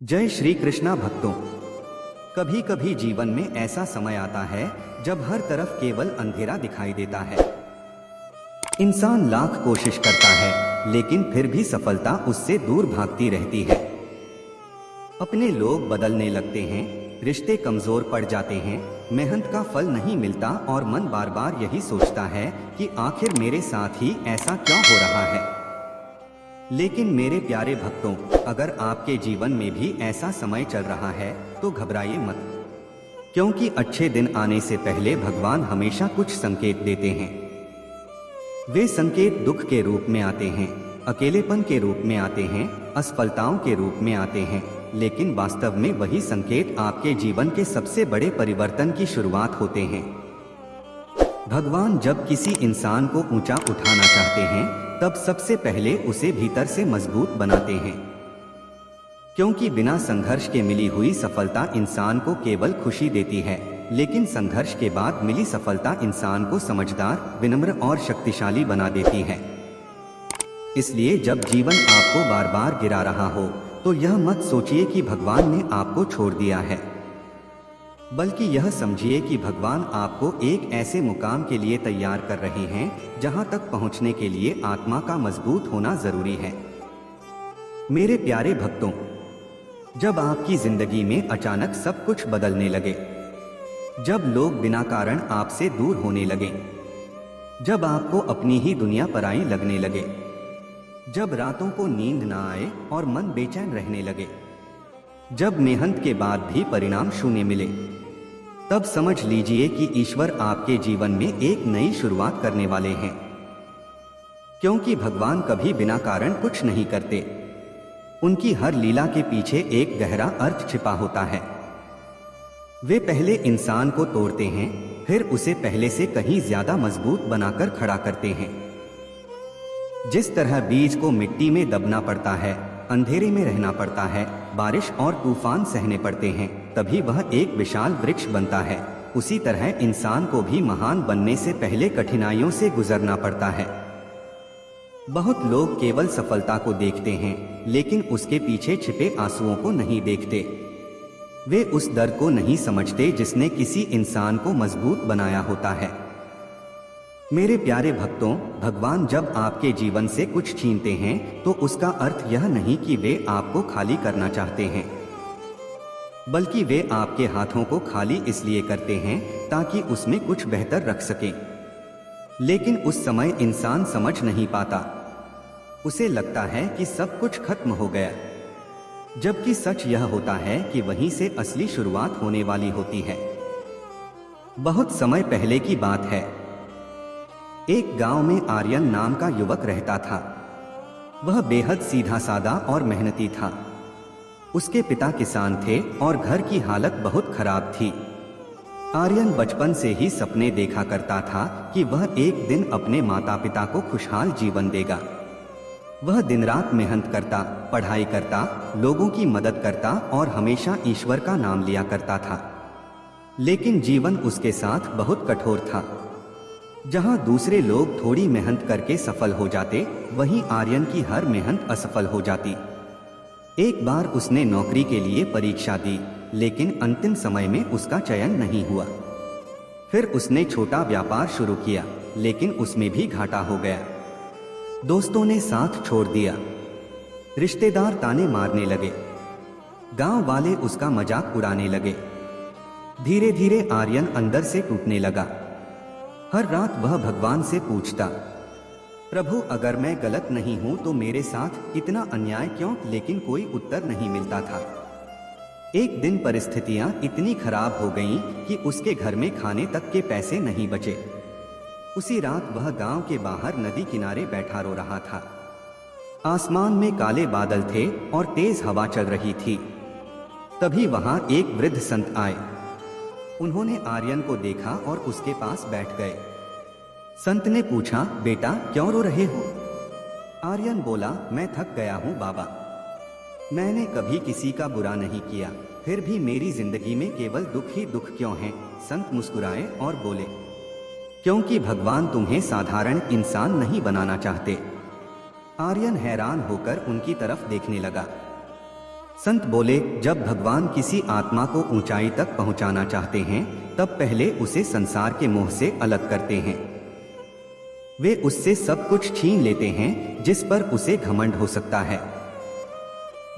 जय श्री कृष्णा भक्तों। कभी कभी जीवन में ऐसा समय आता है जब हर तरफ केवल अंधेरा दिखाई देता है। इंसान लाख कोशिश करता है लेकिन फिर भी सफलता उससे दूर भागती रहती है। अपने लोग बदलने लगते हैं, रिश्ते कमजोर पड़ जाते हैं, मेहनत का फल नहीं मिलता और मन बार बार यही सोचता है कि आखिर मेरे साथ ही ऐसा क्यों हो रहा है। लेकिन मेरे प्यारे भक्तों, अगर आपके जीवन में भी ऐसा समय चल रहा है तो घबराइए मत, क्योंकि अच्छे दिन आने से पहले भगवान हमेशा कुछ संकेत देते हैं। वे संकेत दुख के रूप में आते हैं, अकेलेपन के रूप में आते हैं, असफलताओं के रूप में आते हैं, लेकिन वास्तव में वही संकेत आपके जीवन के सबसे बड़े परिवर्तन की शुरुआत होते हैं। भगवान जब किसी इंसान को ऊंचा उठाना चाहते हैं तब सबसे पहले उसे भीतर से मजबूत बनाते हैं, क्योंकि बिना संघर्ष के मिली हुई सफलता इंसान को केवल खुशी देती है, लेकिन संघर्ष के बाद मिली सफलता इंसान को समझदार, विनम्र और शक्तिशाली बना देती है। इसलिए जब जीवन आपको बार बार गिरा रहा हो तो यह मत सोचिए कि भगवान ने आपको छोड़ दिया है, बल्कि यह समझिए कि भगवान आपको एक ऐसे मुकाम के लिए तैयार कर रहे हैं जहां तक पहुंचने के लिए आत्मा का मजबूत होना जरूरी है। मेरे प्यारे भक्तों, जब आपकी जिंदगी में अचानक सब कुछ बदलने लगे, जब लोग बिना कारण आपसे दूर होने लगे, जब आपको अपनी ही दुनिया पराई लगने लगे, जब रातों को नींद ना आए और मन बेचैन रहने लगे, जब मेहनत के बाद भी परिणाम शून्य मिले, तब समझ लीजिए कि ईश्वर आपके जीवन में एक नई शुरुआत करने वाले हैं। क्योंकि भगवान कभी बिना कारण कुछ नहीं करते, उनकी हर लीला के पीछे एक गहरा अर्थ छिपा होता है। वे पहले इंसान को तोड़ते हैं, फिर उसे पहले से कहीं ज्यादा मजबूत बनाकर खड़ा करते हैं। जिस तरह बीज को मिट्टी में दबना पड़ता है, अंधेरे में रहना पड़ता है, बारिश और तूफान सहने पड़ते हैं, तभी वह एक विशाल वृक्ष बनता है, उसी तरह इंसान को भी महान बनने से पहले कठिनाइयों से गुजरना पड़ता है। बहुत लोग केवल सफलता को देखते हैं, लेकिन उसके पीछे छिपे आंसुओं को नहीं देखते। वे उस दर्द को नहीं समझते जिसने किसी इंसान को मजबूत बनाया होता है। मेरे प्यारे भक्तों, भगवान जब आपके जीवन से कुछ छीनते हैं तो उसका अर्थ यह नहीं कि वे आपको खाली करना चाहते हैं, बल्कि वे आपके हाथों को खाली इसलिए करते हैं ताकि उसमें कुछ बेहतर रख सकें। लेकिन उस समय इंसान समझ नहीं पाता, उसे लगता है कि सब कुछ खत्म हो गया, जबकि सच यह होता है कि वहीं से असली शुरुआत होने वाली होती है। बहुत समय पहले की बात है, एक गांव में आर्यन नाम का युवक रहता था। वह बेहद सीधा सादा और मेहनती था। उसके पिता किसान थे और घर की हालत बहुत खराब थी। आर्यन बचपन से ही सपने देखा करता था कि वह एक दिन अपने माता पिता को खुशहाल जीवन देगा। वह दिन रात मेहनत करता, पढ़ाई करता, लोगों की मदद करता और हमेशा ईश्वर का नाम लिया करता था। लेकिन जीवन उसके साथ बहुत कठोर था। जहां दूसरे लोग थोड़ी मेहनत करके सफल हो जाते, वहीं आर्यन की हर मेहनत असफल हो जाती। एक बार उसने नौकरी के लिए परीक्षा दी, लेकिन अंतिम समय में उसका चयन नहीं हुआ। फिर उसने छोटा व्यापार शुरू किया, लेकिन उसमें भी घाटा हो गया। दोस्तों ने साथ छोड़ दिया, रिश्तेदार ताने मारने लगे, गांव वाले उसका मजाक उड़ाने लगे। धीरे धीरे आर्यन अंदर से टूटने लगा। हर रात वह भगवान से पूछता, प्रभु अगर मैं गलत नहीं हूं तो मेरे साथ इतना अन्याय क्यों? लेकिन कोई उत्तर नहीं मिलता था। एक दिन परिस्थितियां इतनी खराब हो गईं कि उसके घर में खाने तक के पैसे नहीं बचे। उसी रात वह गांव के बाहर नदी किनारे बैठा रो रहा था। आसमान में काले बादल थे और तेज हवा चल रही थी। तभी वहां एक वृद्ध संत आए। उन्होंने आर्यन को देखा और उसके पास बैठ गए। संत ने पूछा, बेटा क्यों रो रहे हो? आर्यन बोला, मैं थक गया हूँ बाबा। मैंने कभी किसी का बुरा नहीं किया, फिर भी मेरी जिंदगी में केवल दुख ही दुख क्यों है? संत मुस्कुराए और बोले, क्योंकि भगवान तुम्हें साधारण इंसान नहीं बनाना चाहते। आर्यन हैरान होकर उनकी तरफ देखने लगा। संत बोले, जब भगवान किसी आत्मा को ऊंचाई तक पहुंचाना चाहते हैं तब पहले उसे संसार के मोह से अलग करते हैं। वे उससे सब कुछ छीन लेते हैं जिस पर उसे घमंड हो सकता है।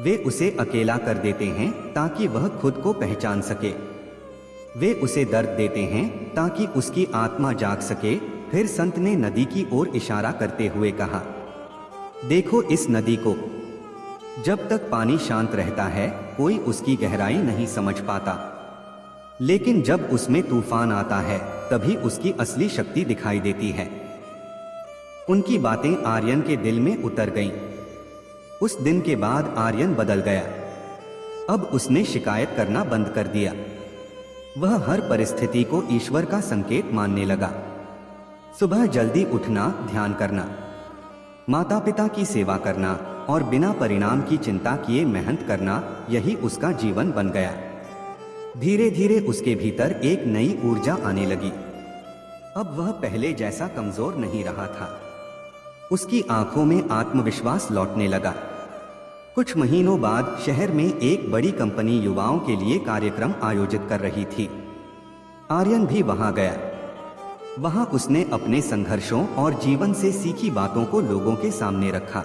वे उसे अकेला कर देते हैं ताकि वह खुद को पहचान सके। वे उसे दर्द देते हैं ताकि उसकी आत्मा जाग सके। फिर संत ने नदी की ओर इशारा करते हुए कहा, देखो इस नदी को। जब तक पानी शांत रहता है कोई उसकी गहराई नहीं समझ पाता, लेकिन जब उसमें तूफान आता है तभी उसकी असली शक्ति दिखाई देती है। उनकी बातें आर्यन के दिल में उतर गईं। उस दिन के बाद आर्यन बदल गया। अब उसने शिकायत करना बंद कर दिया। वह हर परिस्थिति को ईश्वर का संकेत मानने लगा। सुबह जल्दी उठना, ध्यान करना, माता पिता की सेवा करना और बिना परिणाम की चिंता किए मेहनत करना, यही उसका जीवन बन गया। धीरे धीरे उसके भीतर एक नई ऊर्जा आने लगी। अब वह पहले जैसा कमजोर नहीं रहा था। उसकी आंखों में आत्मविश्वास लौटने लगा। कुछ महीनों बाद शहर में एक बड़ी कंपनी युवाओं के लिए कार्यक्रम आयोजित कर रही थी। आर्यन भी वहां गया। वहां उसने अपने संघर्षों और जीवन से सीखी बातों को लोगों के सामने रखा।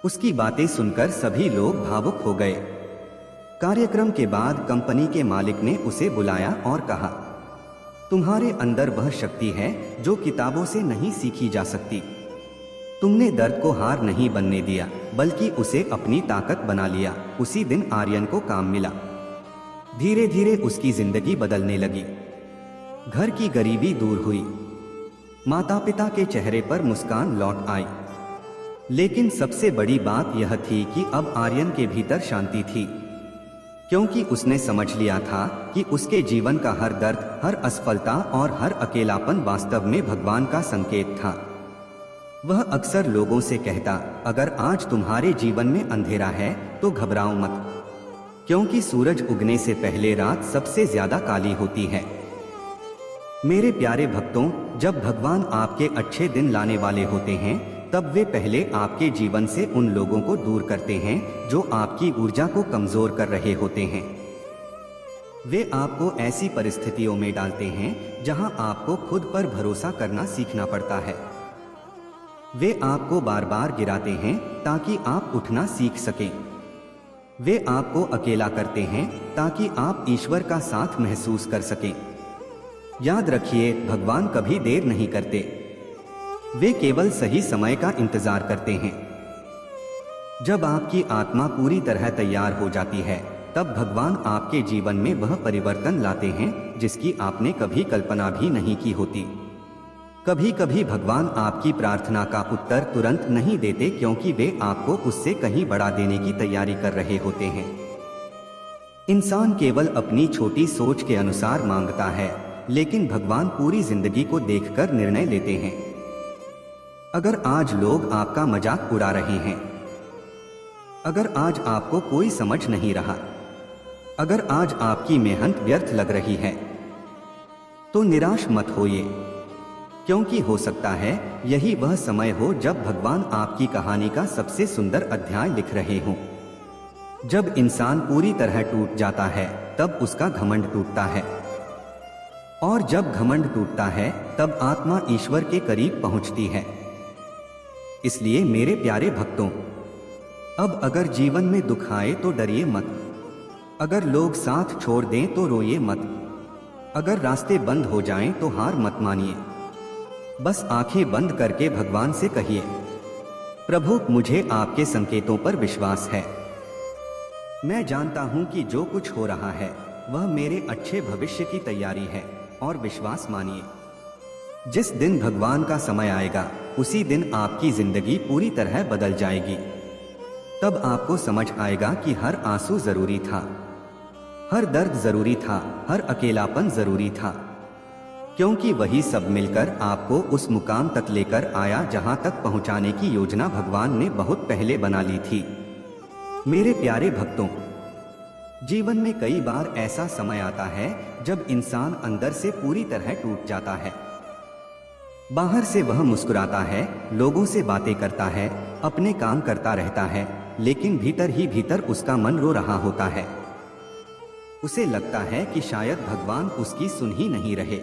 उसकी बातें सुनकर सभी लोग भावुक हो गए। कार्यक्रम के बाद कंपनी के मालिक ने उसे बुलाया और कहा, तुम्हारे अंदर वह शक्ति है जो किताबों से नहीं सीखी जा सकती। तुमने दर्द को हार नहीं बनने दिया बल्कि उसे अपनी ताकत बना लिया। उसी दिन आर्यन को काम मिला। धीरे धीरे उसकी जिंदगी बदलने लगी। घर की गरीबी दूर हुई। माता पिता के चेहरे पर मुस्कान लौट आई। लेकिन सबसे बड़ी बात यह थी कि अब आर्यन के भीतर शांति थी, क्योंकि उसने समझ लिया था कि उसके जीवन का हर दर्द, हर असफलता और हर अकेलापन वास्तव में भगवान का संकेत था। वह अक्सर लोगों से कहता, अगर आज तुम्हारे जीवन में अंधेरा है तो घबराओ मत, क्योंकि सूरज उगने से पहले रात सबसे ज्यादा काली होती है। मेरे प्यारे भक्तों, जब भगवान आपके अच्छे दिन लाने वाले होते हैं तब वे पहले आपके जीवन से उन लोगों को दूर करते हैं जो आपकी ऊर्जा को कमजोर कर रहे होते हैं। वे आपको ऐसी परिस्थितियों में डालते हैं जहां आपको खुद पर भरोसा करना सीखना पड़ता है। वे आपको बार बार गिराते हैं ताकि आप उठना सीख सकें। वे आपको अकेला करते हैं ताकि आप ईश्वर का साथ महसूस कर सकें। याद रखिए, भगवान कभी देर नहीं करते। वे केवल सही समय का इंतजार करते हैं। जब आपकी आत्मा पूरी तरह तैयार हो जाती है तब भगवान आपके जीवन में वह परिवर्तन लाते हैं जिसकी आपने कभी कल्पना भी नहीं की होती। कभी कभी भगवान आपकी प्रार्थना का उत्तर तुरंत नहीं देते, क्योंकि वे आपको उससे कहीं बड़ा देने की तैयारी कर रहे होते हैं। इंसान केवल अपनी छोटी सोच के अनुसार मांगता है, लेकिन भगवान पूरी जिंदगी को देखकर निर्णय लेते हैं। अगर आज लोग आपका मजाक उड़ा रहे हैं, अगर आज आपको कोई समझ नहीं रहा, अगर आज आपकी मेहनत व्यर्थ लग रही है, तो निराश मत होइए, क्योंकि हो सकता है यही वह समय हो जब भगवान आपकी कहानी का सबसे सुंदर अध्याय लिख रहे हों। जब इंसान पूरी तरह टूट जाता है तब उसका घमंड टूटता है, और जब घमंड टूटता है तब आत्मा ईश्वर के करीब पहुंचती है। इसलिए मेरे प्यारे भक्तों, अब अगर जीवन में दुख आए तो डरिए मत, अगर लोग साथ छोड़ दें तो रोइए मत, अगर रास्ते बंद हो जाएं तो हार मत मानिए। बस आंखें बंद करके भगवान से कहिए, प्रभु मुझे आपके संकेतों पर विश्वास है। मैं जानता हूं कि जो कुछ हो रहा है वह मेरे अच्छे भविष्य की तैयारी है, और विश्वास मानिए, जिस दिन भगवान का समय आएगा उसी दिन आपकी जिंदगी पूरी तरह बदल जाएगी। तब आपको समझ आएगा कि हर आंसू जरूरी था, हर दर्द जरूरी था, हर अकेलापन जरूरी था, क्योंकि वही सब मिलकर आपको उस मुकाम तक लेकर आया जहां तक पहुंचाने की योजना भगवान ने बहुत पहले बना ली थी। मेरे प्यारे भक्तों, जीवन में कई बार ऐसा समय आता है जब इंसान अंदर से पूरी तरह टूट जाता है। बाहर से वह मुस्कुराता है, लोगों से बातें करता है, अपने काम करता रहता है, लेकिन भीतर ही भीतर उसका मन रो रहा होता है। उसे लगता है कि शायद भगवान उसकी सुन ही नहीं रहे।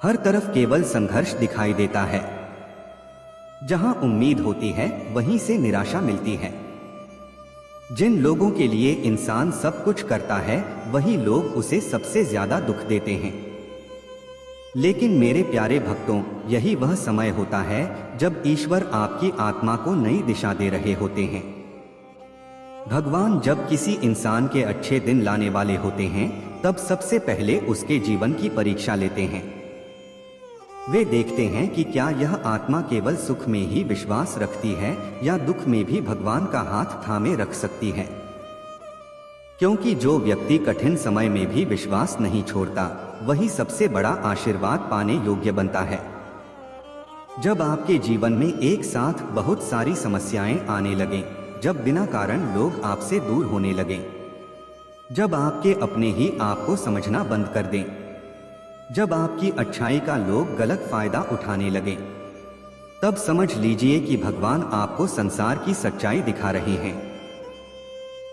हर तरफ केवल संघर्ष दिखाई देता है। जहां उम्मीद होती है वहीं से निराशा मिलती है। जिन लोगों के लिए इंसान सब कुछ करता है वही लोग उसे सबसे ज्यादा दुख देते हैं। लेकिन मेरे प्यारे भक्तों, यही वह समय होता है जब ईश्वर आपकी आत्मा को नई दिशा दे रहे होते हैं। भगवान जब किसी इंसान के अच्छे दिन लाने वाले होते हैं तब सबसे पहले उसके जीवन की परीक्षा लेते हैं। वे देखते हैं कि क्या यह आत्मा केवल सुख में ही विश्वास रखती है या दुख में भी भगवान का हाथ थामे रख सकती है। क्योंकि जो व्यक्ति कठिन समय में भी विश्वास नहीं छोड़ता वही सबसे बड़ा आशीर्वाद पाने योग्य बनता है। जब आपके जीवन में एक साथ बहुत सारी समस्याएं आने लगें, जब बिना कारण लोग आपसे दूर होने लगें, जब आपके अपने ही आपको समझना बंद कर दें, जब आपकी अच्छाई का लोग गलत फायदा उठाने लगे, तब समझ लीजिए कि भगवान आपको संसार की सच्चाई दिखा रहे हैं।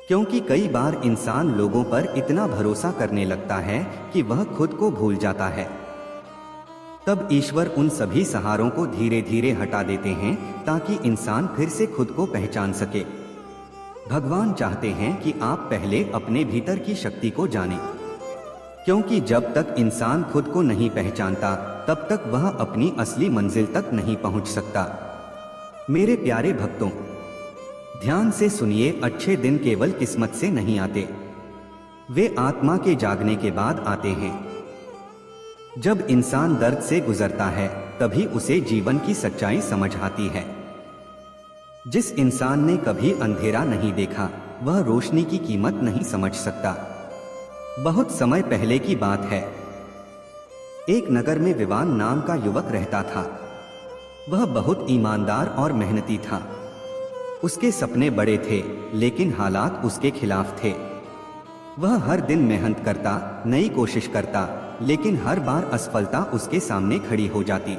क्योंकि कई बार इंसान लोगों पर इतना भरोसा करने लगता है कि वह खुद को भूल जाता है। तब ईश्वर उन सभी सहारों को धीरे धीरे हटा देते हैं ताकि इंसान फिर से खुद को पहचान सके। भगवान चाहते हैं कि आप पहले अपने भीतर की शक्ति को जानें, क्योंकि जब तक इंसान खुद को नहीं पहचानता तब तक वह अपनी असली मंजिल तक नहीं पहुंच सकता। मेरे प्यारे भक्तों, ध्यान से सुनिए, अच्छे दिन केवल किस्मत से नहीं आते, वे आत्मा के जागने के बाद आते हैं। जब इंसान दर्द से गुजरता है तभी उसे जीवन की सच्चाई समझ आती है। जिस इंसान ने कभी अंधेरा नहीं देखा वह रोशनी की कीमत नहीं समझ सकता। बहुत समय पहले की बात है। एक नगर में विवान नाम का युवक रहता था। वह बहुत ईमानदार और मेहनती था। उसके सपने बड़े थे लेकिन हालात उसके खिलाफ थे। वह हर दिन मेहनत करता, नई कोशिश करता, लेकिन हर बार असफलता उसके सामने खड़ी हो जाती।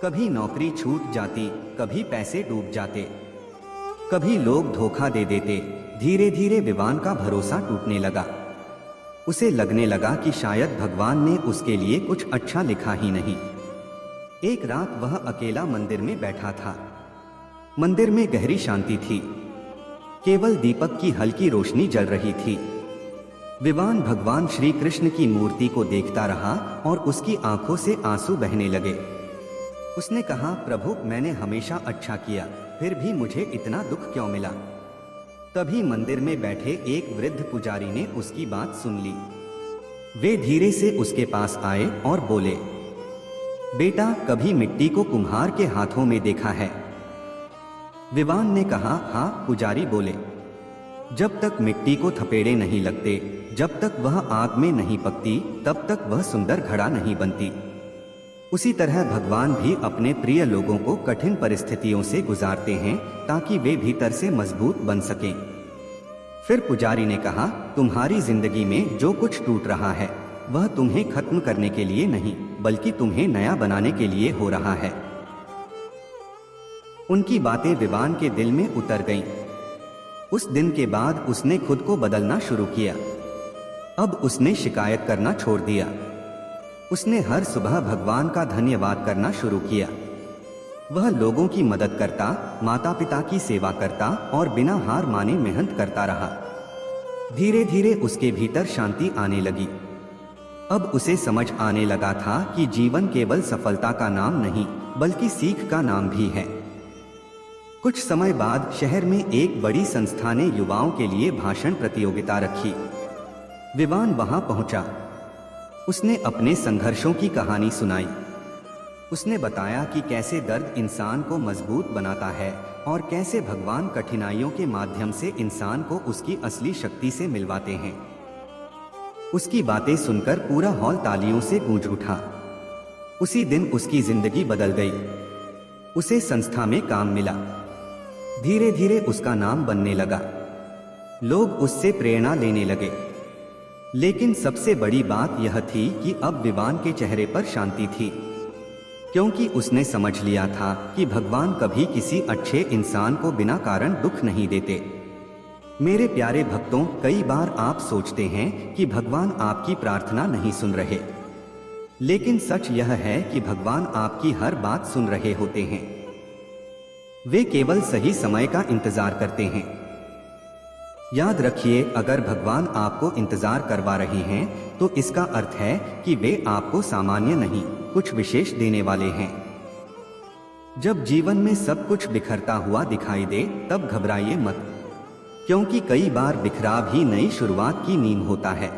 कभी नौकरी छूट जाती, कभी पैसे डूब जाते, कभी लोग धोखा दे देते। धीरे धीरे विवान का भरोसा टूटने लगा। उसे लगने लगा कि शायद भगवान ने उसके लिए कुछ अच्छा लिखा ही नहीं। एक रात वह अकेला मंदिर में बैठा था। मंदिर में गहरी शांति थी, केवल दीपक की हल्की रोशनी जल रही थी। विवान भगवान श्री कृष्ण की मूर्ति को देखता रहा और उसकी आंखों से आंसू बहने लगे। उसने कहा, प्रभु, मैंने हमेशा अच्छा किया, फिर भी मुझे इतना दुख क्यों मिला? तभी मंदिर में बैठे एक वृद्ध पुजारी ने उसकी बात सुन ली। वे धीरे से उसके पास आए और बोले, बेटा, कभी मिट्टी को कुम्हार के हाथों में देखा है? विवान ने कहा, हाँ। पुजारी बोले, जब तक मिट्टी को थपेड़े नहीं लगते, जब तक वह आग में नहीं पकती, तब तक वह सुंदर घड़ा नहीं बनती। उसी तरह भगवान भी अपने प्रिय लोगों को कठिन परिस्थितियों से गुजारते हैं ताकि वे भीतर से मजबूत बन सकें। फिर पुजारी ने कहा, तुम्हारी जिंदगी में जो कुछ टूट रहा है वह तुम्हें खत्म करने के लिए नहीं बल्कि तुम्हें नया बनाने के लिए हो रहा है। उनकी बातें विवान के दिल में उतर गईं। उस दिन के बाद उसने खुद को बदलना शुरू किया। अब उसने शिकायत करना छोड़ दिया। उसने हर सुबह भगवान का धन्यवाद करना शुरू किया। वह लोगों की मदद करता, माता पिता की सेवा करता और बिना हार माने मेहनत करता रहा। धीरे धीरे उसके भीतर शांति आने लगी। अब उसे समझ आने लगा था कि जीवन केवल सफलता का नाम नहीं बल्कि सीख का नाम भी है। कुछ समय बाद शहर में एक बड़ी संस्था ने युवाओं के लिए भाषण प्रतियोगिता रखी। विवान वहां पहुंचा। उसने अपने संघर्षों की कहानी सुनाई। उसने बताया कि कैसे दर्द इंसान को मजबूत बनाता है और कैसे भगवान कठिनाइयों के माध्यम से इंसान को उसकी असली शक्ति से मिलवाते हैं। उसकी बातें सुनकर पूरा हॉल तालियों से गूंज उठा। उसी दिन उसकी जिंदगी बदल गई। उसे संस्था में काम मिला। धीरे धीरे उसका नाम बनने लगा। लोग उससे प्रेरणा लेने लगे। लेकिन सबसे बड़ी बात यह थी कि अब विवान के चेहरे पर शांति थी। क्योंकि उसने समझ लिया था कि भगवान कभी किसी अच्छे इंसान को बिना कारण दुख नहीं देते। मेरे प्यारे भक्तों, कई बार आप सोचते हैं कि भगवान आपकी प्रार्थना नहीं सुन रहे, लेकिन सच यह है कि भगवान आपकी हर बात सुन रहे होते हैं। वे केवल सही समय का इंतजार करते हैं। याद रखिए, अगर भगवान आपको इंतजार करवा रहे हैं तो इसका अर्थ है कि वे आपको सामान्य नहीं, कुछ विशेष देने वाले हैं। जब जीवन में सब कुछ बिखरता हुआ दिखाई दे तब घबराइए मत, क्योंकि कई बार बिखराव ही नई शुरुआत की नींव होता है।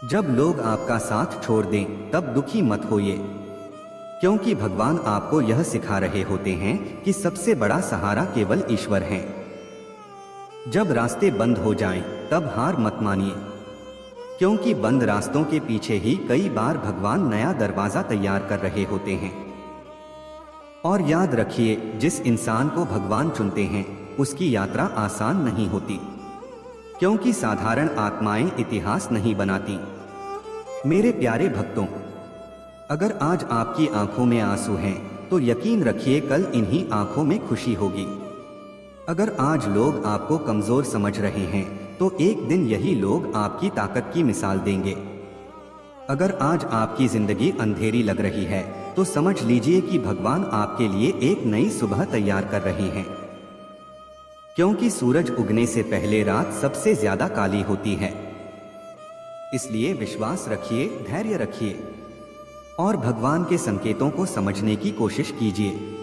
जब लोग आपका साथ छोड़ दें तब दुखी मत होइए, क्योंकि भगवान आपको यह सिखा रहे होते हैं कि सबसे बड़ा सहारा केवल ईश्वर है। जब रास्ते बंद हो जाएं, तब हार मत मानिए, क्योंकि बंद रास्तों के पीछे ही कई बार भगवान नया दरवाजा तैयार कर रहे होते हैं। और याद रखिए, जिस इंसान को भगवान चुनते हैं उसकी यात्रा आसान नहीं होती, क्योंकि साधारण आत्माएं इतिहास नहीं बनाती। मेरे प्यारे भक्तों, अगर आज आपकी आंखों में आंसू हैं तो यकीन रखिए कल इन्हीं आंखों में खुशी होगी। अगर आज लोग आपको कमजोर समझ रहे हैं तो एक दिन यही लोग आपकी ताकत की मिसाल देंगे। अगर आज आपकी जिंदगी अंधेरी लग रही है तो समझ लीजिए कि भगवान आपके लिए एक नई सुबह तैयार कर रहे हैं, क्योंकि सूरज उगने से पहले रात सबसे ज्यादा काली होती है। इसलिए विश्वास रखिए, धैर्य रखिए और भगवान के संकेतों को समझने की कोशिश कीजिए।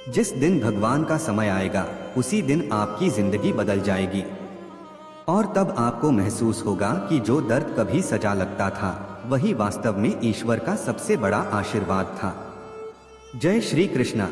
जिस दिन भगवान का समय आएगा उसी दिन आपकी जिंदगी बदल जाएगी, और तब आपको महसूस होगा कि जो दर्द कभी सजा लगता था वही वास्तव में ईश्वर का सबसे बड़ा आशीर्वाद था। जय श्री कृष्णा।